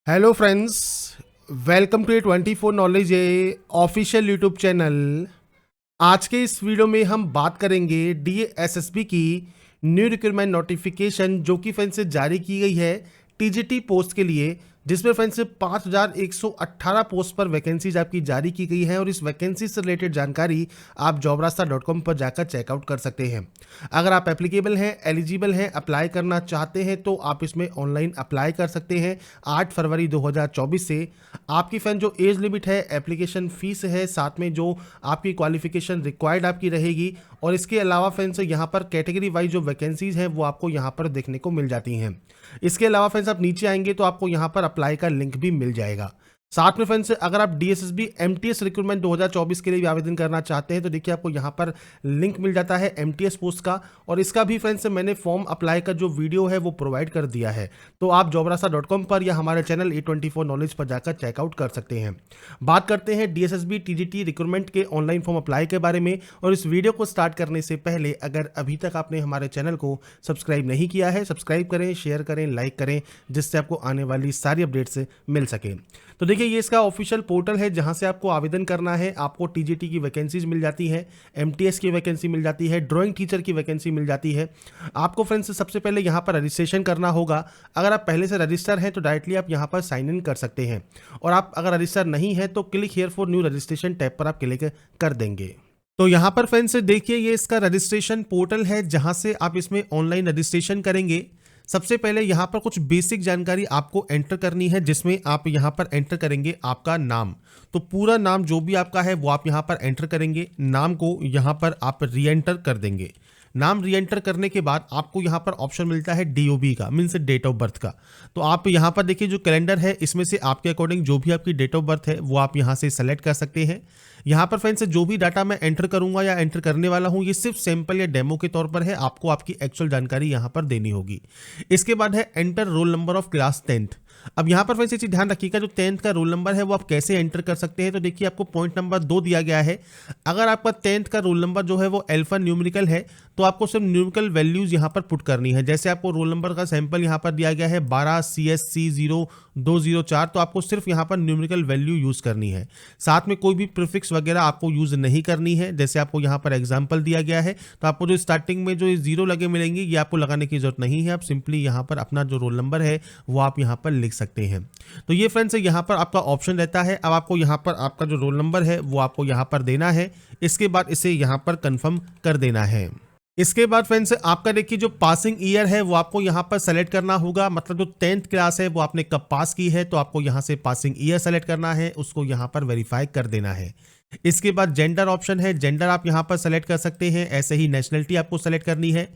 Hello friends, welcome to 24 knowledge official YouTube channel. आज के इस वीडियो में हम बात करेंगे डीएसएसबी की न्यू रिक्रूटमेंट नोटिफिकेशन जो कि फ्रेंड्स से जारी की गई है टीजीटी पोस्ट के लिए, जिसमें फ्रेंड्स 5118 पोस्ट पर वैकेंसीज आपकी जारी की गई है और इस वैकेंसी से रिलेटेड जानकारी आप jobrasta.com पर जाकर चेकआउट कर सकते हैं। अगर आप एप्लीकेबल हैं, एलिजिबल हैं, अप्लाई करना चाहते हैं तो आप इसमें ऑनलाइन अप्लाई कर सकते हैं 8 फरवरी 2024 से। आपकी फ्रेंड जो एज लिमिट है, एप्लीकेशन फीस है, साथ में जो आपकी क्वालिफिकेशन रिक्वायर्ड आपकी रहेगी, और इसके अलावा फ्रेंड्स यहाँ पर कैटेगरी वाइज जो वैकेंसीज हैं वो आपको यहाँ पर देखने को मिल जाती हैं। इसके अलावा फ्रेंड्स आप नीचे आएंगे तो आपको यहाँ पर अप्लाई का लिंक भी मिल जाएगा। साथ में फ्रेंड्स अगर आप डीएसएसबी एमटीएस रिक्रूटमेंट 2024 के लिए भी आवेदन करना चाहते हैं तो देखिए आपको यहाँ पर लिंक मिल जाता है एमटीएस पोस्ट का, और इसका भी फ्रेंड्स मैंने फॉर्म अप्लाई का जो वीडियो है वो प्रोवाइड कर दिया है, तो आप jobrasta.com पर या हमारे चैनल A24 नॉलेज पर जाकर चेकआउट कर सकते हैं। बात करते हैं डीएसएसबी टीजीटी रिक्रूटमेंट के ऑनलाइन फॉर्म अप्लाई के बारे में, और इस वीडियो को स्टार्ट करने से पहले अगर अभी तक आपने हमारे चैनल को सब्सक्राइब नहीं किया है, सब्सक्राइब करें, शेयर करें, लाइक करें, जिससे आपको आने वाली सारी अपडेट्स मिल सके। तो देखिए ये इसका ऑफिशियल पोर्टल है जहां से आपको आवेदन करना है। आपको टीजीटी की वैकेंसीज मिल जाती है, एमटीएस की वैकेंसी मिल जाती है, ड्राइंग टीचर की वैकेंसी मिल जाती है। आपको फ्रेंड्स सबसे पहले यहां पर रजिस्ट्रेशन करना होगा। अगर आप पहले से रजिस्टर हैं तो डायरेक्टली आप यहां पर साइन इन कर सकते हैं, और आप अगर रजिस्टर नहीं है तो click here for new registration tab पर आप क्लिक कर देंगे। तो यहाँ पर फ्रेंड्स देखिए ये इसका रजिस्ट्रेशन पोर्टल है जहां से आप इसमें ऑनलाइन रजिस्ट्रेशन करेंगे। सबसे पहले यहाँ पर कुछ बेसिक जानकारी आपको एंटर करनी है, जिसमें आप यहाँ पर एंटर करेंगे आपका नाम। तो पूरा नाम जो भी आपका है वो आप यहाँ पर एंटर करेंगे। नाम को यहाँ पर आप री एंटर कर देंगे। नाम री एंटर करने के बाद आपको यहाँ पर ऑप्शन मिलता है डीओबी का, मीन्स डेट ऑफ बर्थ का। तो आप यहाँ पर देखिए जो कैलेंडर है इसमें से आपके अकॉर्डिंग जो भी आपकी डेट ऑफ बर्थ है वो आप यहाँ से सेलेक्ट कर सकते हैं। यहाँ पर फ्रेंड्स जो भी डाटा मैं एंटर करूंगा या एंटर करने वाला हूँ ये सिर्फ सैंपल या डेमो के तौर पर है, आपको आपकी एक्चुअल जानकारी यहाँ पर देनी होगी। इसके बाद है enter roll number of class 10th। अब यहाँ पर फ्रेंड्स ये चीज ध्यान रखिएगा, जो 10th का रोल नंबर है वो आप कैसे एंटर कर सकते हैं। तो देखिए आपको पॉइंट नंबर 2 दिया गया है। अगर आपका 10th का रोल नंबर जो है वो अल्फा न्यूमेरिकल है तो आपको सिर्फ न्यूमेरिकल वैल्यूज यहाँ पर पुट करनी है। जैसे आपको रोल नंबर का सैंपल यहाँ पर दिया गया है 12 CSC 0204, तो आपको सिर्फ यहाँ पर न्यूमेरिकल वैल्यू यूज करनी है। साथ में कोई भी प्रीफिक्स वगैरह आपको यूज नहीं करनी है। जैसे आपको यहाँ पर एग्जाम्पल दिया गया है तो आपको जो स्टार्टिंग में जो 0 लगे मिलेंगे ये आपको लगाने की जरूरत नहीं है। आप सिंपली यहाँ पर अपना जो रोल नंबर है वो आप यहाँ पर लिख सकते हैं। तो ये फ्रेंड्स यहाँ पर आपका ऑप्शन रहता है। अब आपको यहाँ पर आपका जो रोल नंबर है वो आपको यहाँ पर देना है। इसके बाद इसे यहाँ पर कंफर्म कर देना है। इसके बाद फ्रेंड्स आपका देखिए जो पासिंग ईयर है वो आपको यहाँ पर सेलेक्ट करना होगा, मतलब जो 10th क्लास है वो आपने कब पास की है तो आपको यहाँ से पासिंग ईयर सेलेक्ट करना है, उसको यहाँ पर वेरीफाई कर देना है। इसके बाद जेंडर ऑप्शन है, जेंडर आप यहाँ पर सेलेक्ट कर सकते हैं। ऐसे ही नेशनलिटी आपको सेलेक्ट करनी है।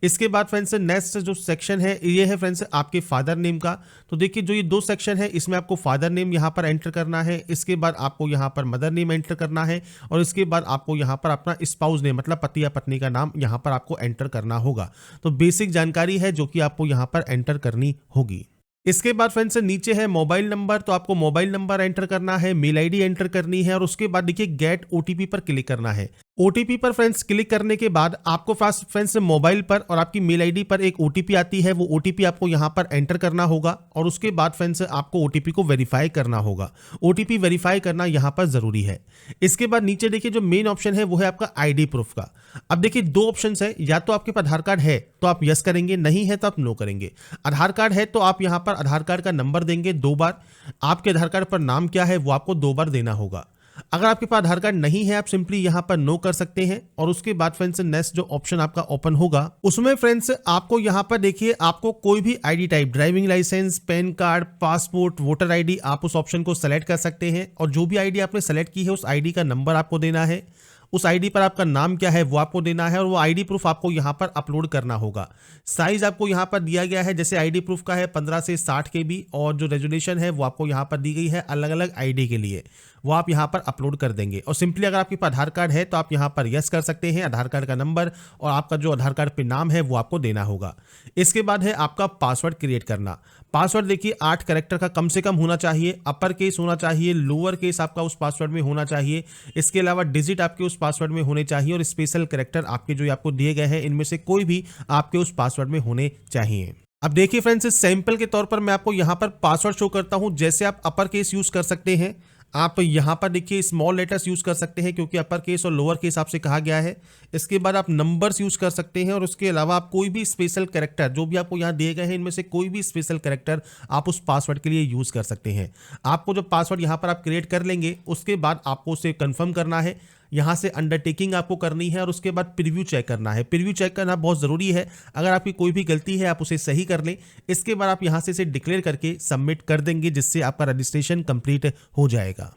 इसके बाद फ्रेंड्स नेक्स्ट जो सेक्शन है ये है फ्रेंड्स आपके फादर नेम का। तो देखिए जो ये 2 सेक्शन है इसमें आपको फादर नेम यहाँ पर एंटर करना है। इसके बाद आपको यहाँ पर मदर नेम एंटर करना है, और इसके बाद आपको यहाँ पर अपना स्पाउस नेम मतलब पति या पत्नी का नाम यहाँ पर आपको एंटर करना होगा। तो बेसिक जानकारी है जो कि आपको यहाँ पर एंटर करनी होगी। इसके बाद फ्रेंड्स नीचे है मोबाइल नंबर, तो आपको मोबाइल नंबर एंटर करना है, मेल आईडी एंटर करनी है, और उसके बाद देखिए गेट ओटीपी पर क्लिक करना है। ओटीपी पर फ्रेंड्स क्लिक करने के बाद आपको फ्रेंड्स मोबाइल पर और आपकी मेल आईडी पर एक ओटीपी आती है, वो ओटीपी आपको यहाँ पर एंटर करना होगा, और उसके बाद फ्रेंड्स आपको ओटीपी को वेरीफाई करना होगा। ओटीपी वेरीफाई करना यहाँ पर जरूरी है। इसके बाद नीचे देखिए जो मेन ऑप्शन है वो है आपका आईडी प्रूफ का। अब देखिए 2 ऑप्शन है, या तो आपके पास आधार कार्ड है तो आप यस करेंगे, नहीं है तो आप नो करेंगे। आधार कार्ड है तो आप यहाँ पर आधार कार्ड का नंबर देंगे 2 बार। आपके आधार कार्ड पर नाम क्या है वो आपको 2 बार देना होगा। अगर आपके पास आधार कार्ड नहीं है आप सिंपली यहाँ पर नो कर सकते हैं, और उसके बाद फ्रेंड्स नेक्स्ट जो ऑप्शन आपका ओपन होगा उसमें फ्रेंड्स आपको यहाँ पर देखिए आपको कोई भी ID type, driving licence, PAN card, passport, voter ID, आप उस ऑप्शन को सेलेक्ट कर सकते हैं, और जो भी आईडी आपने सेलेक्ट की है उस आईडी का नंबर आपको देना है। उस आईडी पर आपका नाम क्या है वो आपको देना है, और वो आईडी प्रूफ आपको यहाँ पर अपलोड करना होगा। साइज आपको यहाँ पर दिया गया है, जैसे आईडी प्रूफ का है 15 से 60 KB, और जो रेजोल्यूशन है वो आपको यहाँ पर दी गई है अलग अलग आईडी के लिए, वो आप यहाँ पर अपलोड कर देंगे। और सिंपली अगर आपके पास आधार कार्ड है तो आप यहाँ पर यस कर सकते हैं। आधार कार्ड का नंबर और आपका जो आधार कार्ड पे नाम है वो आपको देना होगा। इसके बाद है आपका पासवर्ड क्रिएट करना। पासवर्ड देखिए 8 कैरेक्टर का कम से कम होना चाहिए, अपर केस होना चाहिए, लोअर केस आपका उस पासवर्ड में होना चाहिए। इसके अलावा डिजिट आपके उस पासवर्ड में होने चाहिए, और स्पेशल कैरेक्टर आपके जो आपको दिए गए हैं इनमें से कोई भी आपके उस पासवर्ड में होने चाहिए। अब देखिए फ्रेंड्स, इस सैंपल के तौर पर मैं आपको यहाँ पर पासवर्ड शो करता हूँ। जैसे आप अपर केस यूज़ कर सकते हैं, आप यहाँ पर देखिए स्मॉल लेटर्स यूज़ कर सकते हैं क्योंकि अपर केस और लोअर केस आपसे कहा गया है। इसके बाद आप नंबर्स यूज़ कर सकते हैं और उसके अलावा आप कोई भी स्पेशल कैरेक्टर जो भी आपको यहाँ दिए गए हैं इनमें से कोई भी स्पेशल कैरेक्टर आप उस पासवर्ड के लिए यूज़ कर सकते हैं। आपको जो पासवर्ड यहाँ पर आप क्रिएट कर लेंगे उसके बाद आपको उसे कन्फर्म करना है, यहाँ से अंडरटेकिंग आपको करनी है और उसके बाद प्रीव्यू चेक करना है। प्रीव्यू चेक करना बहुत ज़रूरी है, अगर आपकी कोई भी गलती है आप उसे सही कर लें। इसके बाद आप यहाँ से इसे डिक्लेयर करके सबमिट कर देंगे जिससे आपका रजिस्ट्रेशन कंप्लीट हो जाएगा।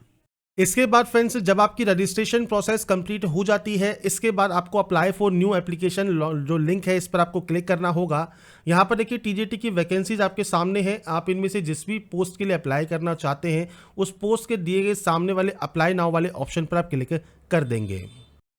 इसके बाद फ्रेंड्स, जब आपकी रजिस्ट्रेशन प्रोसेस कंप्लीट हो जाती है, इसके बाद आपको अप्लाई फॉर न्यू एप्लीकेशन जो लिंक है इस पर आपको क्लिक करना होगा। यहाँ पर देखिए टीजीटी की वैकेंसीज आपके सामने है। आप इनमें से जिस भी पोस्ट के लिए अप्लाई करना चाहते हैं उस पोस्ट के दिए गए सामने वाले अप्लाई नाउ वाले ऑप्शन पर आप क्लिक कर देंगे।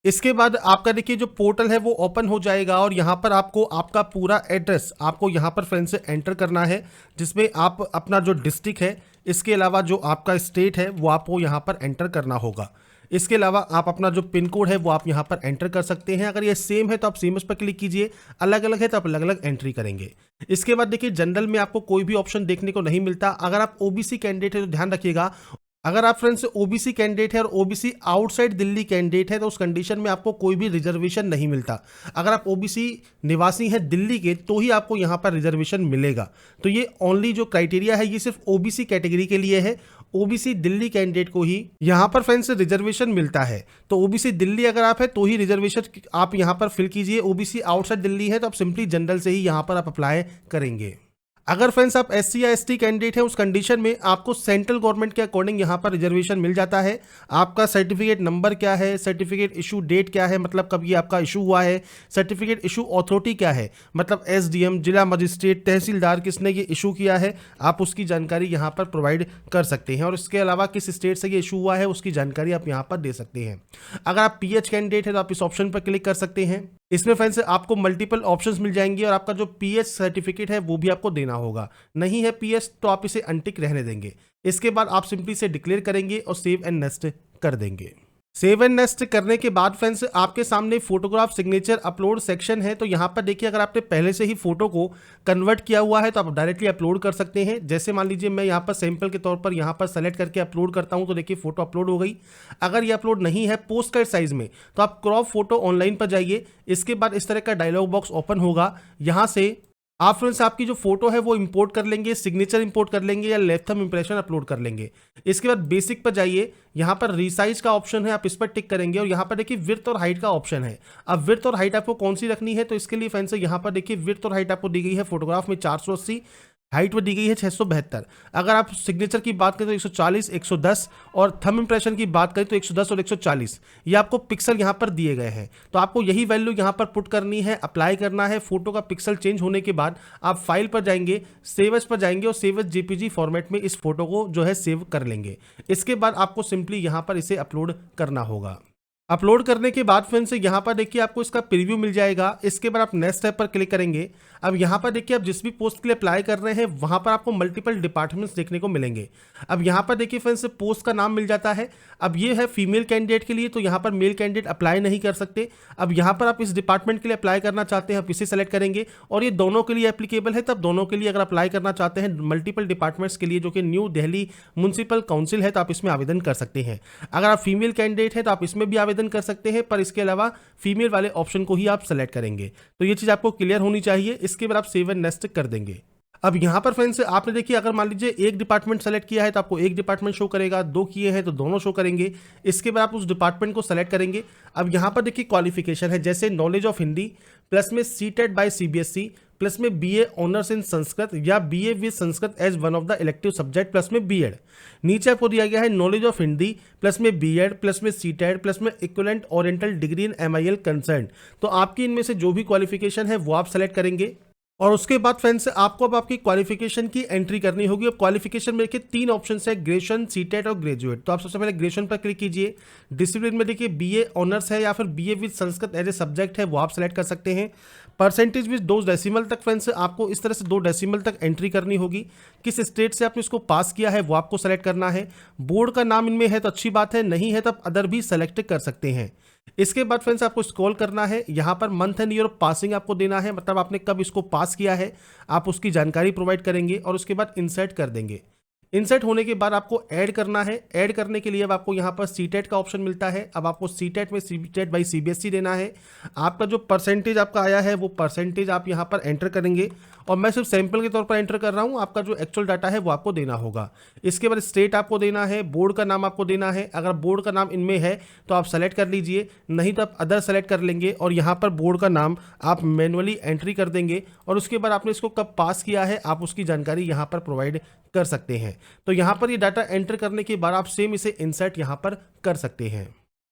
इसके बाद आपका देखिए जो पोर्टल है वो ओपन हो जाएगा और यहाँ पर आपको आपका पूरा एड्रेस आपको यहाँ पर फ्रेंड्स से एंटर करना है, जिसमें आप अपना जो डिस्ट्रिक्ट है, इसके अलावा जो आपका स्टेट है वो आपको यहाँ पर एंटर करना होगा। इसके अलावा आप अपना जो पिन कोड है वो आप यहाँ पर एंटर कर सकते हैं। अगर ये सेम है तो आप सेम उस पर क्लिक कीजिए, अलग अलग है तो आप अलग अलग एंट्री करेंगे। इसके बाद देखिए जनरल में आपको कोई भी ऑप्शन देखने को नहीं मिलता। अगर आप ओबीसी कैंडिडेट है तो ध्यान रखिएगा, अगर आप फ्रेंड्स ओबीसी कैंडिडेट है और ओबीसी आउटसाइड दिल्ली कैंडिडेट है तो उस कंडीशन में आपको कोई भी रिजर्वेशन नहीं मिलता। अगर आप ओबीसी निवासी हैं दिल्ली के तो ही आपको यहाँ पर रिजर्वेशन मिलेगा। तो ये ओनली जो क्राइटेरिया है ये सिर्फ ओबीसी कैटेगरी के लिए है। ओबीसी दिल्ली कैंडिडेट को ही यहाँ पर फ्रेंड्स रिजर्वेशन मिलता है। तो ओबीसी दिल्ली अगर आप है तो ही रिजर्वेशन आप यहाँ पर फिल कीजिए। ओबीसी आउटसाइड दिल्ली है तो आप सिंपली जनरल से ही यहाँ पर आप अप्लाई करेंगे। अगर फ्रेंड्स आप एससी या एसटी कैंडिडेट हैं उस कंडीशन में आपको सेंट्रल गवर्नमेंट के अकॉर्डिंग यहाँ पर रिजर्वेशन मिल जाता है। आपका सर्टिफिकेट नंबर क्या है, सर्टिफिकेट इशू डेट क्या है, मतलब कब ये आपका इशू हुआ है, सर्टिफिकेट इशू अथॉरिटी क्या है, मतलब एसडीएम, जिला मजिस्ट्रेट, तहसीलदार किसने ये इशू किया है, आप उसकी जानकारी यहाँ पर प्रोवाइड कर सकते हैं। और इसके अलावा किस स्टेट से ये इशू हुआ है उसकी जानकारी आप यहाँ पर दे सकते हैं। अगर आप पीएच कैंडिडेट है तो आप इस ऑप्शन पर क्लिक कर सकते हैं। इसमें फ्रेंड्स आपको मल्टीपल ऑप्शंस मिल जाएंगे और आपका जो पीएच सर्टिफिकेट है वो भी आपको देना होगा। नहीं है पीएच तो आप इसे अनटिक रहने देंगे। इसके बाद आप सिंपली से डिक्लेयर करेंगे और सेव एंड नेक्स्ट कर देंगे। सेव एंड नेक्स्ट करने के बाद फ्रेंड्स आपके सामने फोटोग्राफ सिग्नेचर अपलोड सेक्शन है। तो यहाँ पर देखिए अगर आपने पहले से ही फोटो को कन्वर्ट किया हुआ है तो आप डायरेक्टली अपलोड कर सकते हैं। जैसे मान लीजिए मैं यहाँ पर सैंपल के तौर पर यहाँ पर सेलेक्ट करके अपलोड करता हूँ तो देखिए फोटो अपलोड हो गई। अगर ये अपलोड नहीं है पोस्ट कार्ड साइज में तो आप क्रॉप फोटो ऑनलाइन पर जाइए। इसके बाद इस तरह का डायलॉग बॉक्स ओपन होगा। यहाँ से आप फ्रेंड्स आपकी जो फोटो है वो इंपोर्ट कर लेंगे, सिग्नेचर इंपोर्ट कर लेंगे या लेफ्ट थंब इंप्रेशन अपलोड कर लेंगे। इसके बाद बेसिक पर जाइए, यहाँ पर रीसाइज का ऑप्शन है, आप इस पर टिक करेंगे और यहाँ पर देखिए विड्थ और हाइट का ऑप्शन है। अब विड्थ और हाइट आपको कौन सी रखनी है तो इसके लिए फ्रेंड्स यहाँ पर देखिए विड्थ और हाइट आपको दी गई है फोटोग्राफ में 480, हाइट में दी गई है 672। अगर आप सिग्नेचर की बात करें तो 140, 110 और थंब इंप्रेशन की बात करें तो 110 और 140। ये आपको पिक्सल यहाँ पर दिए गए हैं तो आपको यही वैल्यू यहाँ पर पुट करनी है, अप्लाई करना है। फोटो का पिक्सल चेंज होने के बाद आप फाइल पर जाएंगे, सेव एज पर जाएंगे और सेव एज जेपीजी फॉर्मेट में इस फोटो को जो है सेव कर लेंगे। इसके बाद आपको सिंपली यहाँ पर इसे अपलोड करना होगा। अपलोड करने के बाद फ्रेंड्स यहाँ पर देखिए आपको इसका प्रीव्यू मिल जाएगा। इसके बाद आप नेक्स्ट स्टेप पर क्लिक करेंगे। अब यहाँ पर देखिए आप जिस भी पोस्ट के लिए अप्लाई कर रहे हैं वहाँ पर आपको मल्टीपल डिपार्टमेंट्स देखने को मिलेंगे। अब यहाँ पर देखिए फ्रेंड्स पोस्ट का नाम मिल जाता है। अब ये है फीमेल कैंडिडेट के लिए तो यहाँ पर मेल कैंडिडेट अप्लाई नहीं कर सकते। अब यहाँ पर आप इस डिपार्टमेंट के लिए अप्लाई करना चाहते हैं आप इसे सेलेक्ट करेंगे और ये दोनों के लिए एप्लीकेबल है। तब दोनों के लिए अगर अप्लाई करना चाहते हैं मल्टीपल डिपार्टमेंट्स के लिए जो कि न्यू दिल्ली म्यूनसिपल काउंसिल है तो आप इसमें आवेदन कर सकते हैं। अगर आप फीमेल कैंडिडेट है तो आप इसमें भी आवेदन कर सकते हैं, पर इसके अलावा फीमेल वाले ऑप्शन को ही आप सेलेक्ट करेंगे। तो ये चीज़ आपको क्लियर होनी चाहिए। इसके बाद आप सेव एंड नेक्स्ट कर देंगे। अब यहाँ पर फ्रेंड्स आपने देखिए अगर मान लीजिए एक डिपार्टमेंट सेलेक्ट किया है तो आपको एक डिपार्टमेंट शो करेगा, दो किए हैं तो दोनों शो करेंगे। इसके बाद आप उस डिपार्टमेंट को सेलेक्ट करेंगे। अब यहाँ पर देखिए क्वालिफिकेशन है, जैसे नॉलेज ऑफ हिंदी प्लस में सीटेट बाय सीबीएसई प्लस में बीए ऑनर्स इन संस्कृत या BA with Sanskrit as one of the elective subject plus में बीएड। नीचे आपको दिया गया है नॉलेज ऑफ हिंदी प्लस में बीएड प्लस में सीटेट प्लस में equivalent oriental degree in MIL concern. तो आपकी इनमें से जो भी क्वालिफिकेशन है वो आप सेलेक्ट करेंगे और उसके बाद फ्रेंड्स आपको अब आपकी क्वालिफिकेशन की एंट्री करनी होगी। अब क्वालिफिकेशन में देखिए तीन ऑप्शन है, ग्रेजुएशन, सीटेट और ग्रेजुएट। तो आप सबसे पहले ग्रेजुएशन पर क्लिक कीजिए। डिसिप्लिन में देखिए बीए ऑनर्स है या फिर BA with Sanskrit as a subject है वो आप सेलेक्ट कर सकते हैं। परसेंटेज विद 2 डेसिमल तक फ्रेंड्स आपको इस तरह से 2 डेसिमल तक एंट्री करनी होगी। किस स्टेट से आपने इसको पास किया है वो आपको सेलेक्ट करना है। बोर्ड का नाम इनमें है तो अच्छी बात है, नहीं है तब अदर भी सेलेक्ट कर सकते हैं। इसके बाद फ्रेंड्स आपको स्क्रॉल करना है, यहाँ per month and year of passing आपको देना है, मतलब आपने कब इसको पास किया है आप उसकी जानकारी प्रोवाइड करेंगे और उसके बाद इंसर्ट कर देंगे। इंसर्ट होने के बाद आपको ऐड करना है। ऐड करने के लिए अब आपको यहाँ पर सीटेट का ऑप्शन मिलता है। अब आपको सीटेट में सीटेट बाई सीबीएसई देना है। आपका जो परसेंटेज आपका आया है वो परसेंटेज आप यहाँ पर एंटर करेंगे और मैं सिर्फ सैंपल के तौर पर एंटर कर रहा हूँ, आपका जो एक्चुअल डाटा है वो आपको देना होगा। इसके बाद स्टेट आपको देना है, बोर्ड का नाम आपको देना है। अगर बोर्ड का नाम इनमें है तो आप सेलेक्ट कर लीजिए, नहीं तो आप अदर सेलेक्ट कर लेंगे और यहाँ पर बोर्ड का नाम आप मैनुअली एंट्री कर देंगे और उसके बाद आपने इसको कब पास किया है आप उसकी जानकारी यहाँ पर प्रोवाइड कर सकते हैं। तो यहाँ पर ये डाटा एंटर करने के बाद आप सेम इसे इंसर्ट यहाँ पर कर सकते हैं।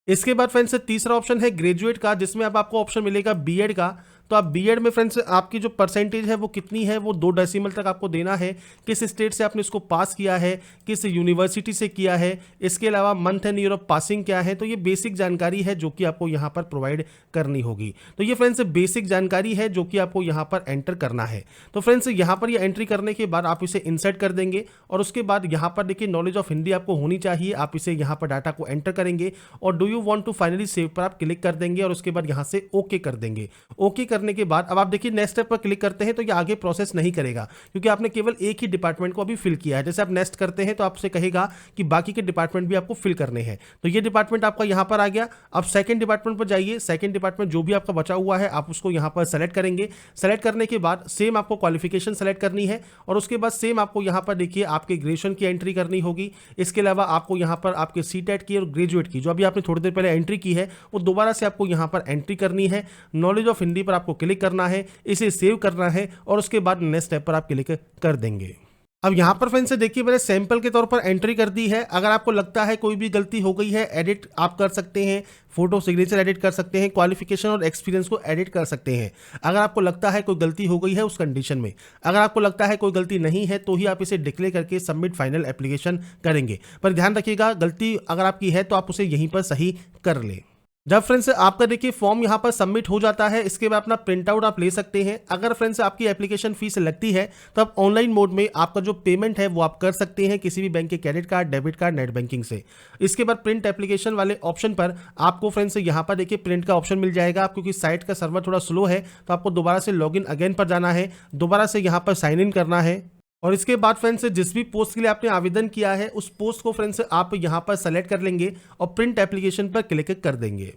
इसके बाद फ्रेंड्स तीसरा ऑप्शन है ग्रेजुएट का, जिसमें अब आपको ऑप्शन मिलेगा बीएड का। तो आप बीएड में फ्रेंड्स आपकी जो परसेंटेज है वो कितनी है वो 2 डेसिमल तक आपको देना है, किस स्टेट से आपने इसको पास किया है, किस यूनिवर्सिटी से किया है, इसके अलावा month and year of passing क्या है। तो ये बेसिक जानकारी है जो कि आपको यहाँ पर प्रोवाइड करनी होगी। तो ये फ्रेंड्स बेसिक जानकारी है जो कि आपको यहाँ पर एंटर करना है। तो फ्रेंड्स यहाँ पर ये एंट्री करने के बाद आप इसे इंसर्ट कर देंगे और उसके बाद यहाँ पर देखिए नॉलेज ऑफ हिंदी आपको होनी चाहिए। आप इसे यहाँ पर डाटा को एंटर करेंगे और do you want to finally save पर आप क्लिक कर देंगे और उसके बाद यहाँ से ओके कर देंगे। ओके करने के बाद अब आप देखिए नेक्स्ट स्टेप पर क्लिक करते हैं तो ये आगे प्रोसेस नहीं करेगा क्योंकि आपने केवल एक ही डिपार्टमेंट को अभी फिल किया है। जैसे आप नेक्स्ट करते हैं तो आपसे कहेगा कि बाकी के डिपार्टमेंट भी आपको फिल करने हैं। तो ये डिपार्टमेंट आपका यहाँ पर आ गया। अब सेकंड डिपार्टमेंट पर जाइए। सेकंड डिपार्टमेंट जो भी आपका बचा हुआ है आप उसको यहाँ पर सेलेक्ट करेंगे। सेलेक्ट करने के बाद सेम आपको क्वालिफिकेशन सेलेक्ट करनी है और उसके बाद सेम आपको यहाँ पर देखिए आपके ग्रेजुएशन की एंट्री करनी होगी। इसके अलावा आपको यहाँ पर आपके सीटेट की और ग्रेजुएट की जो अभी आपने थोड़ी देर पहले एंट्री की है वो दोबारा से आपको यहाँ पर एंट्री करनी है। नॉलेज ऑफ हिंदी पर आपको क्लिक करना है, इसे सेव करना है और उसके बाद नेक्स्ट स्टेप पर आप क्लिक कर देंगे। अब यहाँ पर फ्रेंड्स देखिए मैंने सैंपल के तौर पर एंट्री कर दी है। अगर आपको लगता है कोई भी गलती हो गई है एडिट आप कर सकते हैं, फोटो सिग्नेचर एडिट कर सकते हैं, क्वालिफिकेशन और एक्सपीरियंस को एडिट कर सकते हैं। अगर आपको लगता है कोई गलती हो गई है उस कंडीशन में, अगर आपको लगता है कोई गलती नहीं है तो ही आप इसे डिक्लेयर करके सबमिट फाइनल एप्लीकेशन करेंगे। पर ध्यान रखिएगा गलती अगर आपकी है तो आप उसे यहीं पर सही कर लें। जब फ्रेंड्स आपका देखिए फॉर्म यहाँ पर सबमिट हो जाता है इसके बाद अपना प्रिंट आउट आप ले सकते हैं। अगर फ्रेंड्स आपकी एप्लीकेशन फीस लगती है तो आप ऑनलाइन मोड में आपका जो पेमेंट है वो आप कर सकते हैं किसी भी बैंक के credit card, debit card, net banking से। इसके बाद प्रिंट एप्लीकेशन वाले ऑप्शन पर आपको फ्रेंड्स यहाँ पर देखिए प्रिंट का ऑप्शन मिल जाएगा। क्योंकि साइट का सर्वर थोड़ा स्लो है तो आपको दोबारा से लॉगिन अगेन पर जाना है, दोबारा से यहाँ पर साइन इन करना है और इसके बाद फ्रेंड्स जिस भी पोस्ट के लिए आपने आवेदन किया है उस पोस्ट को फ्रेंड्स आप यहाँ पर सेलेक्ट कर लेंगे और प्रिंट एप्लीकेशन पर क्लिक कर देंगे।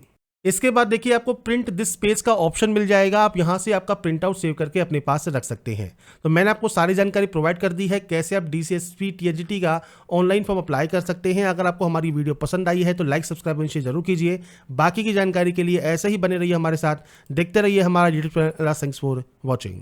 इसके बाद देखिए आपको प्रिंट दिस पेज का ऑप्शन मिल जाएगा। आप यहाँ से आपका प्रिंट आउट सेव करके अपने पास रख सकते हैं। तो मैंने आपको सारी जानकारी प्रोवाइड कर दी है कैसे आप DCSP THGT का ऑनलाइन फॉर्म अप्लाई कर सकते हैं। अगर आपको हमारी वीडियो पसंद आई है तो लाइक सब्सक्राइब शेयर जरूर कीजिए। बाकी की जानकारी के लिए ऐसे ही बने रहिए हमारे साथ, देखते रहिए हमारा YouTube channel. Thanks for watching.